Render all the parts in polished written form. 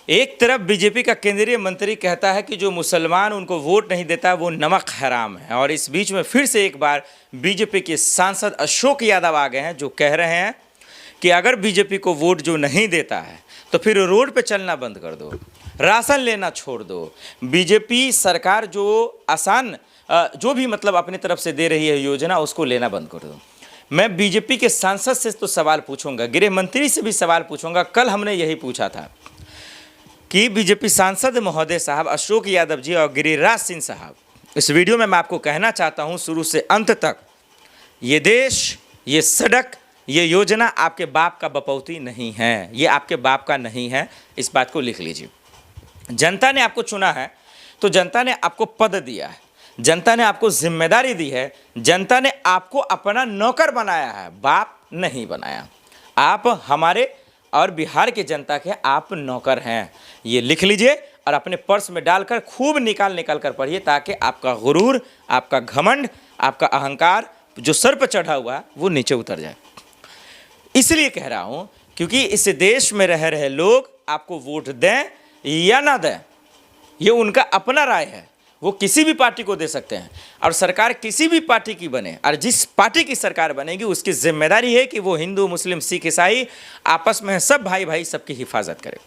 एक तरफ बीजेपी का केंद्रीय मंत्री कहता है कि जो मुसलमान उनको वोट नहीं देता वो नमक हराम है, और इस बीच में फिर से एक बार बीजेपी के सांसद अशोक यादव आ गए हैं जो कह रहे हैं कि अगर बीजेपी को वोट जो नहीं देता है तो फिर रोड पे चलना बंद कर दो, राशन लेना छोड़ दो। बीजेपी सरकार जो आसान जो भी मतलब अपनी तरफ से दे रही है योजना उसको लेना बंद कर दो। मैं बीजेपी के सांसद से तो सवाल पूछूंगा, गृह मंत्री से भी सवाल पूछूंगा। कल हमने यही पूछा था कि बीजेपी सांसद महोदय साहब अशोक यादव जी और गिरिराज सिंह साहब, इस वीडियो में मैं आपको कहना चाहता हूं शुरू से अंत तक, ये देश, ये सड़क, ये योजना आपके बाप का बपौती नहीं है, ये आपके बाप का नहीं है। इस बात को लिख लीजिए। जनता ने आपको चुना है तो जनता ने आपको पद दिया है, जनता ने आपको जिम्मेदारी दी है, जनता ने आपको अपना नौकर बनाया है, बाप नहीं बनाया। आप हमारे और बिहार के जनता के आप नौकर हैं। ये लिख लीजिए और अपने पर्स में डालकर खूब निकाल कर पढ़िए, ताकि आपका गुरूर, आपका घमंड, आपका अहंकार जो सर पर चढ़ा हुआ है वो नीचे उतर जाए। इसलिए कह रहा हूँ क्योंकि इस देश में रह रहे लोग आपको वोट दें या ना दें, ये उनका अपना राय है। वो किसी भी पार्टी को दे सकते हैं और सरकार किसी भी पार्टी की बने, और जिस पार्टी की सरकार बनेगी उसकी जिम्मेदारी है कि वो हिंदू, मुस्लिम, सिख, ईसाई आपस में सब भाई भाई सबकी हिफाजत करे।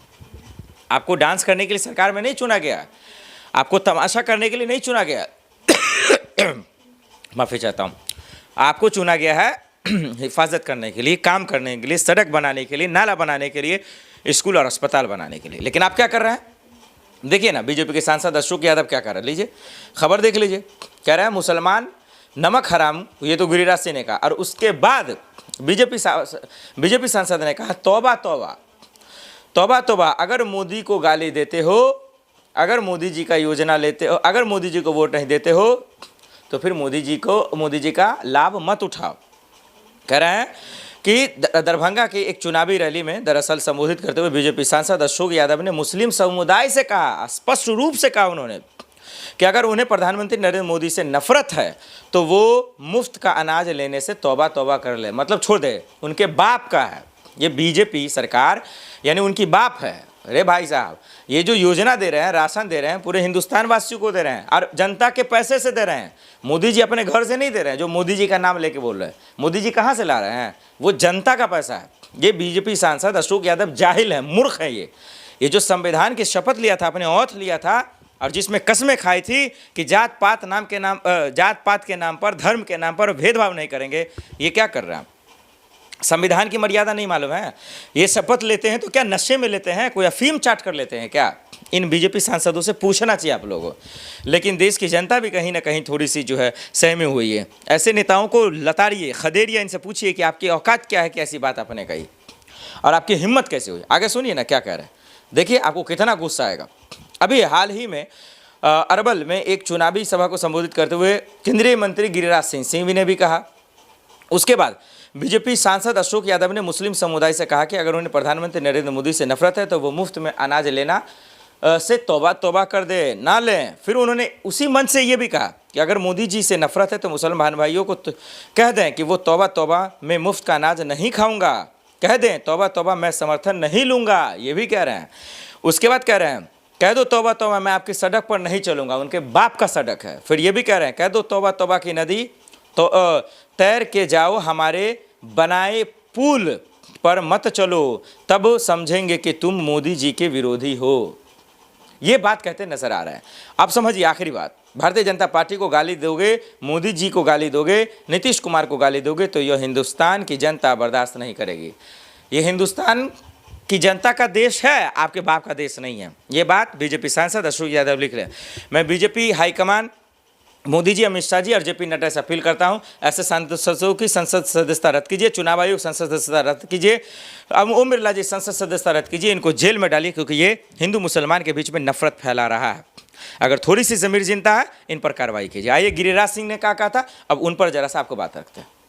आपको डांस करने के लिए सरकार में नहीं चुना गया, आपको तमाशा करने के लिए नहीं चुना गया माफ़ी चाहता हूँ, आपको चुना गया है हिफाजत करने के लिए, काम करने के लिए, सड़क बनाने के लिए, नाला बनाने के लिए, स्कूल और अस्पताल बनाने के लिए। लेकिन आप क्या कर रहे हैं? देखिए ना, बीजेपी के सांसद अशोक यादव क्या कर रहे हैं, लीजिए खबर देख लीजिए। कह रहे हैं मुसलमान नमक हराम, ये तो गिरिराज सिंह ने कहा। और उसके बाद बीजेपी सांसद ने कहा तौबा तौबा तौबा तौबा, अगर मोदी को गाली देते हो, अगर मोदी जी का योजना लेते हो, अगर मोदी जी को वोट नहीं देते हो तो फिर मोदी जी का लाभ मत उठाओ। कह रहे हैं कि दरभंगा की एक चुनावी रैली में दरअसल संबोधित करते हुए बीजेपी सांसद अशोक यादव ने मुस्लिम समुदाय से कहा, स्पष्ट रूप से कहा उन्होंने कि अगर उन्हें प्रधानमंत्री नरेंद्र मोदी से नफरत है तो वो मुफ्त का अनाज लेने से तौबा तौबा कर ले, मतलब छोड़ दे, उनके बाप का है। ये बीजेपी सरकार यानी उनकी बाप है। अरे भाई साहब, ये जो योजना दे रहे हैं, राशन दे रहे हैं, पूरे हिंदुस्तान वासियों को दे रहे हैं और जनता के पैसे से दे रहे हैं। मोदी जी अपने घर से नहीं दे रहे हैं, जो मोदी जी का नाम लेके बोल रहे हैं। मोदी जी कहाँ से ला रहे हैं? वो जनता का पैसा है। ये बीजेपी सांसद अशोक यादव जाहिल है, मूर्ख है। ये जो संविधान की शपथ लिया था, अपने औथ लिया था और जिसमें कस्में खाई थी कि जात पात के नाम पर, धर्म के नाम पर भेदभाव नहीं करेंगे, ये क्या कर रहे हैं? संविधान की मर्यादा नहीं मालूम है? ये शपथ लेते हैं तो क्या नशे में लेते हैं, कोई अफीम चाट कर लेते हैं क्या? इन बीजेपी सांसदों से पूछना चाहिए आप लोगों। लेकिन देश की जनता भी कहीं ना कहीं थोड़ी सी जो है सहमी हुई है। ऐसे नेताओं को लताड़िए, खदेड़िए, इनसे पूछिए कि आपकी औकात क्या है कि ऐसी बात आपने कही और आपकी हिम्मत कैसे हुई। आगे सुनिए ना क्या कह रहे हैं, देखिए आपको कितना गुस्सा आएगा। अभी हाल ही में अरवल में एक चुनावी सभा को संबोधित करते हुए केंद्रीय मंत्री गिरिराज सिंह ने भी कहा। उसके बाद बीजेपी सांसद अशोक यादव ने मुस्लिम समुदाय से कहा कि अगर उन्हें प्रधानमंत्री नरेंद्र मोदी से नफरत है तो वो मुफ्त में अनाज लेना से तौबा तौबा कर दे, ना लें। फिर उन्होंने उसी मंच से ये भी कहा कि अगर मोदी जी से नफरत है तो मुसलमान भाइयों को कह दें कि वो तौबा तौबा मैं मुफ्त का अनाज नहीं खाऊंगा, कह दें तौबा तौबा मैं समर्थन नहीं लूँगा, ये भी कह रहे हैं। उसके बाद कह रहे हैं कह दो तौबा तौबा मैं आपकी सड़क पर नहीं चलूँगा, उनके बाप का सड़क है। फिर ये भी कह रहे हैं कह दो तौबा तौबा की नदी तो तैर के जाओ, हमारे बनाए पुल पर मत चलो, तब समझेंगे कि तुम मोदी जी के विरोधी हो। ये बात कहते नजर आ रहे हैं। अब समझिए आखिरी बात, भारतीय जनता पार्टी को गाली दोगे, मोदी जी को गाली दोगे, नीतीश कुमार को गाली दोगे तो यह हिंदुस्तान की जनता बर्दाश्त नहीं करेगी। ये हिंदुस्तान की जनता का देश है, आपके बाप का देश नहीं है। ये बात बीजेपी सांसद अशोक यादव लिख रहे हैं। मैं बीजेपी हाईकमान मोदी जी, अमित शाह जी और जेपी नड्डा से अपील करता हूं, ऐसे सांसदों की संसद सदस्यता रद्द कीजिए, चुनाव आयोग संसद सदस्यता रद्द कीजिए, अब ओम बिरला जी संसद सदस्यता रद्द कीजिए, इनको जेल में डालिए क्योंकि ये हिंदू मुसलमान के बीच में नफरत फैला रहा है। अगर थोड़ी सी ज़मीर जिंदा है इन पर कार्रवाई कीजिए। आइए गिरिराज सिंह ने क्या कहा था, अब उन पर जरा सा आपको बात रखते हैं।